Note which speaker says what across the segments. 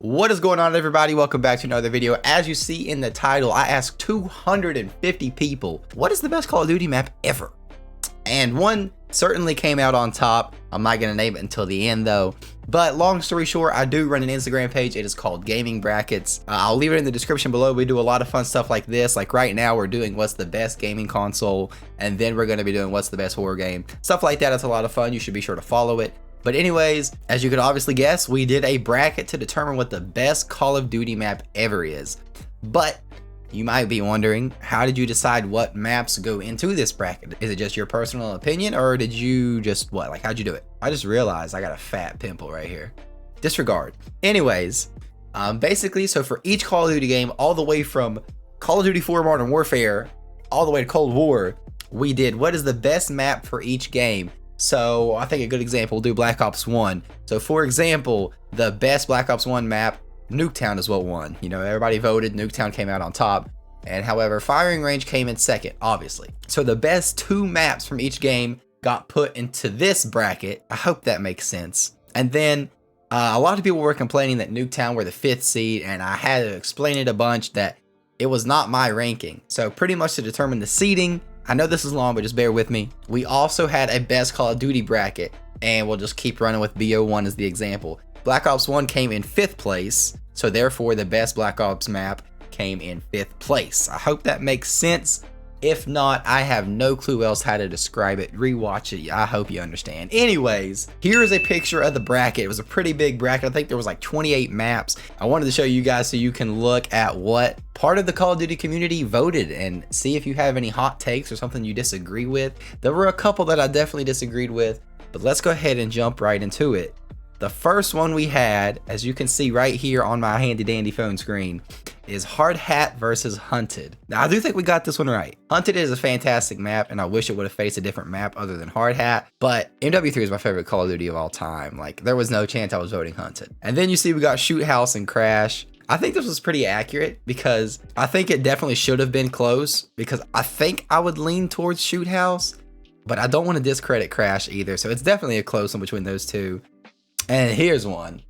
Speaker 1: What is going on, everybody? Welcome back to another video. As you see in the title, I asked 250 people, what is the best Call of Duty map ever? And one certainly came out on top. I'm not going to name it until the end though. But long story short, I do run an Instagram page. It is called Gaming Brackets. I'll leave it in the description below. We do a lot of fun stuff like this. Like right now, we're doing what's the best gaming console. And then we're going to be doing what's the best horror game. Stuff like that. It's a lot of fun. You should be sure to follow it. But anyways, as you could obviously guess, we did a bracket to determine what the best Call of Duty map ever is. But you might be wondering, how did you decide what maps go into this bracket? Is it just your personal opinion, or did you just what? Like, how'd you do it? I just realized I got a fat pimple right here. Disregard. Anyways, basically, so for each Call of Duty game, all the way from Call of Duty 4 Modern Warfare, all the way to Cold War, we did what is the best map for each game. So I think a good example, we'll do Black Ops 1. So for example, the best Black Ops 1 map, Nuketown is what won. You know, everybody voted, Nuketown came out on top. And however, Firing Range came in second, obviously. So the best two maps from each game got put into this bracket. I hope that makes sense. And then a lot of people were complaining that Nuketown were the 5th seed, and I had to explain it a bunch that it was not my ranking. So pretty much to determine the seeding, I know this is long, but just bear with me. We also had a best Call of Duty bracket, and we'll just keep running with BO1 as the example. Black Ops 1 came in 5th place, so therefore the best Black Ops map came in 5th place. I hope that makes sense. If not, I have no clue else how to describe it. Rewatch it. I hope you understand. Anyways, here is a picture of the bracket. It was a pretty big bracket. I think there was like 28 maps. I wanted to show you guys so you can look at what part of the Call of Duty community voted and see if you have any hot takes or something you disagree with. There were a couple that I definitely disagreed with, but let's go ahead and jump right into it. The first one we had, as you can see right here on my handy dandy phone screen, is Hard Hat versus Hunted. Now I do think we got this one right. Hunted is a fantastic map, and I wish it would have faced a different map other than Hard Hat, but MW3 is my favorite Call of Duty of all time. Like, there was no chance I was voting Hunted. And then you see we got Shoot House and Crash. I think this was pretty accurate because I think it definitely should have been close, because I think I would lean towards Shoot House, but I don't want to discredit Crash either. So it's definitely a close one between those two. And here's one.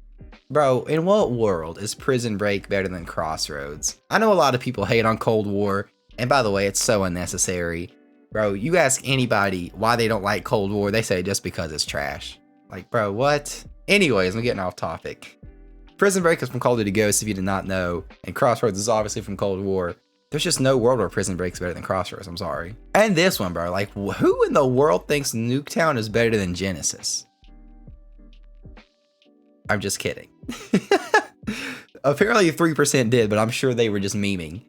Speaker 1: Bro, in what world is Prison Break better than Crossroads? I know a lot of people hate on Cold War, and by the way, it's so unnecessary. Bro, you ask anybody why they don't like Cold War, they say just because it's trash. Like, bro, what? Anyways, I'm getting off topic. Prison Break is from Call of Duty Ghosts, if you did not know, and Crossroads is obviously from Cold War. There's just no world where Prison Break is better than Crossroads, I'm sorry. And this one, bro, like, who in the world thinks Nuketown is better than Genesis? I'm just kidding. Apparently 3% did, but I'm sure they were just memeing.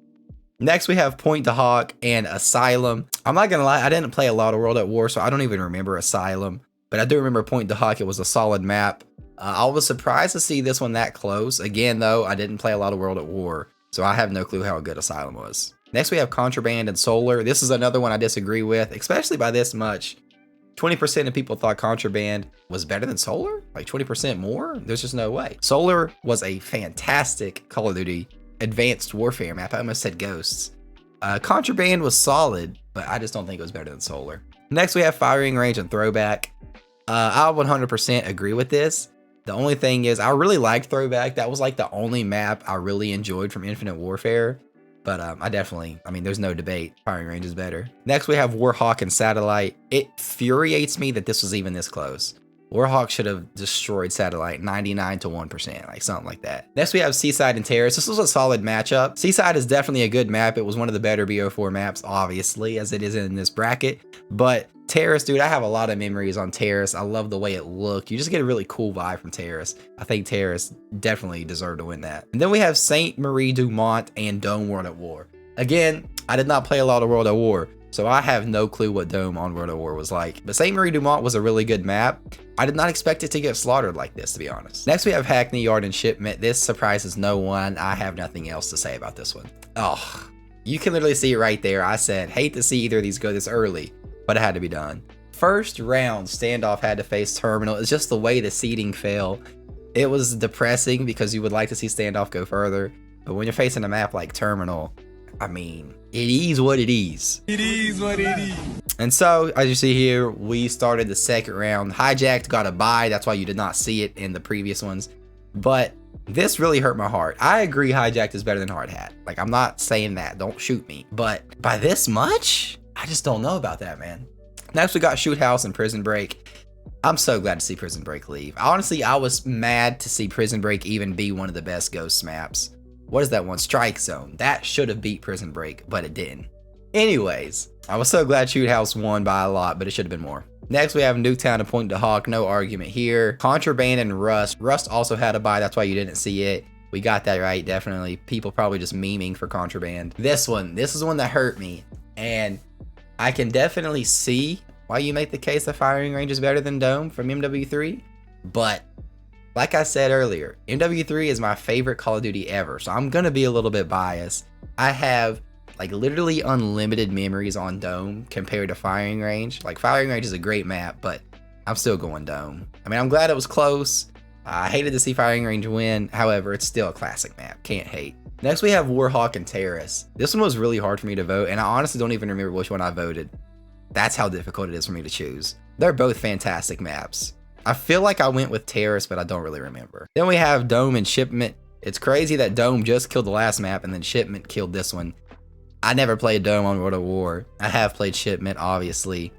Speaker 1: Next, we have Point to Hawk and Asylum. I'm not gonna lie, I didn't play a lot of World at War, so I don't even remember Asylum. But I do remember Point to Hawk. It was a solid map. I was surprised to see this one that close. Again, though, I didn't play a lot of World at War, so I have no clue how good Asylum was. Next, we have Contraband and Solar. This is another one I disagree with, especially by this much. 20% of people thought Contraband was better than Solar? Like 20% more? There's just no way. Solar was a fantastic Call of Duty Advanced Warfare map. I almost said Ghosts. Contraband was solid, but I just don't think it was better than Solar. Next, we have Firing Range and Throwback. I 100% agree with this. The only thing is, I really liked Throwback. That was like the only map I really enjoyed from Infinite Warfare. But I mean, there's no debate. Firing Range is better. Next, we have Warhawk and Satellite. It infuriates me that this was even this close. Warhawk should have destroyed Satellite 99 to 1%, like something like that. Next, we have Seaside and Terrace. This was a solid matchup. Seaside is definitely a good map. It was one of the better BO4 maps, obviously, as it is in this bracket. But Terrace, dude, I have a lot of memories on Terrace. I love the way it looked. You just get a really cool vibe from Terrace. I think Terrace definitely deserved to win that. And then we have Saint Marie Dumont and Dome World at War. Again, I did not play a lot of World at War, so I have no clue what Dome on World at War was like. But Saint Marie Dumont was a really good map. I did not expect it to get slaughtered like this, to be honest. Next, we have Hackney Yard and Shipment. This surprises no one. I have nothing else to say about this one. Oh, you can literally see it right there. I said, hate to see either of these go this early, but it had to be done. First round, Standoff had to face Terminal. It's just the way the seeding fell. It was depressing because you would like to see Standoff go further. But when you're facing a map like Terminal, I mean, it is what it is. It is what it is. And so, as you see here, we started the second round. Hijacked got a bye. That's why you did not see it in the previous ones. But This really hurt my heart. I agree Hijacked is better than Hard Hat. Like, I'm not saying that. Don't shoot me. But by this much, I just don't know about that, man. Next, we got Shoot House and Prison Break. I'm so glad to see Prison Break leave. Honestly, I was mad to see Prison Break even be one of the best Ghost maps. What is that one? Strike Zone. That should have beat Prison Break, but it didn't. Anyways, I was so glad Shoot House won by a lot, but it should have been more. Next, we have Nuketown and Point to Hawk. No argument here. Contraband and Rust. Rust also had a buy. That's why you didn't see it. We got that right, definitely. People probably just memeing for Contraband. This is one that hurt me. And I can definitely see why you make the case that Firing Range is better than Dome from MW3. But like I said earlier, MW3 is my favorite Call of Duty ever. So I'm going to be a little bit biased. I have like literally unlimited memories on Dome compared to Firing Range. Like, Firing Range is a great map, but I'm still going Dome. I mean, I'm glad it was close. I hated to see Firing Range win. However, it's still a classic map. Can't hate. Next, we have Warhawk and Terrace. This one was really hard for me to vote, and I honestly don't even remember which one I voted. That's how difficult it is for me to choose. They're both fantastic maps. I feel like I went with Terrace, but I don't really remember. Then we have Dome and Shipment. It's crazy that Dome just killed the last map, and then Shipment killed this one. I never played Dome on World at War. I have played Shipment, obviously.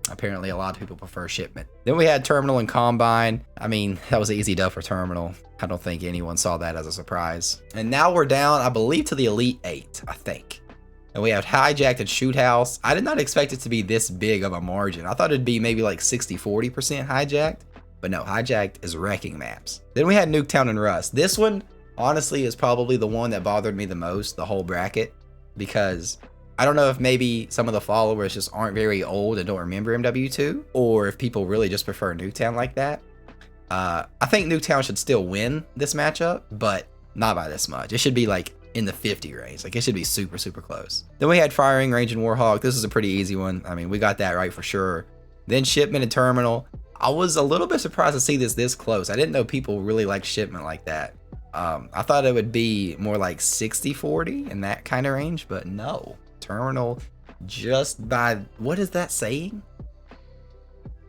Speaker 1: Apparently, a lot of people prefer Shipment. Then we had Terminal and Combine. I mean, that was an easy dub for Terminal. I don't think anyone saw that as a surprise. And now we're down, I believe, to the Elite 8, I think. And we have Hijacked and Shoot House. I did not expect it to be this big of a margin. I thought it'd be maybe like 60-40% Hijacked. But no, Hijacked is wrecking maps. Then we had Nuketown and Rust. This one, honestly, is probably the one that bothered me the most, the whole bracket. Because I don't know if maybe some of the followers just aren't very old and don't remember MW2, or if people really just prefer Nuketown like that. I think Nuketown should still win this matchup, but not by this much. It should be like in the 50 range. Like, it should be super, super close. Then we had Firing Range and Warhawk. This is a pretty easy one. I mean, we got that right for sure. Then Shipment and Terminal. I was a little bit surprised to see this close. I didn't know people really like Shipment like that. I thought it would be more like 60-40 in that kind of range, but no. Terminal just by, what is that saying?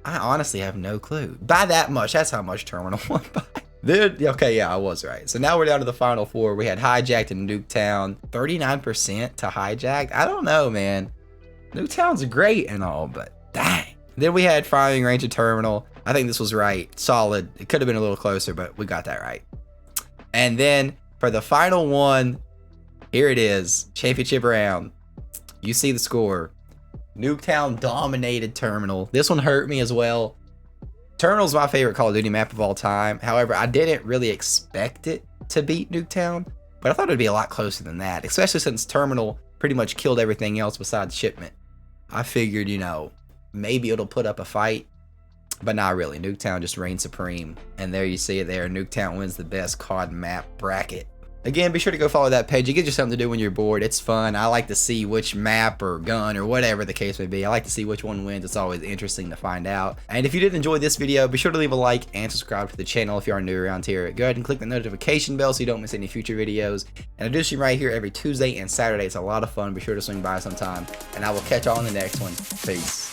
Speaker 1: I honestly have no clue. By that much, that's how much Terminal won by. Dude, okay, yeah, I was right. So now we're down to the final four. We had Hijacked and Nuketown. 39% to Hijacked. I don't know, man. Nuketown's great and all, but dang. Then we had Firing Range and Terminal. I think this was right. Solid. It could have been a little closer, but we got that right. And then for the final one, here it is. Championship round. You see the score. Nuketown dominated Terminal. This one hurt me as well. Terminal's my favorite Call of Duty map of all time. However, I didn't really expect it to beat Nuketown, but I thought it'd be a lot closer than that, especially since Terminal pretty much killed everything else besides Shipment. I figured, you know, maybe it'll put up a fight. But not really. Nuketown just reigns supreme. And there you see it there. Nuketown wins the best COD map bracket. Again, be sure to go follow that page. It gives you something to do when you're bored. It's fun. I like to see which map or gun or whatever the case may be. I like to see which one wins. It's always interesting to find out. And if you did enjoy this video, be sure to leave a like and subscribe to the channel if you are new around here. Go ahead and click the notification bell so you don't miss any future videos. And I do stream right here every Tuesday and Saturday. It's a lot of fun. Be sure to swing by sometime. And I will catch y'all on the next one. Peace.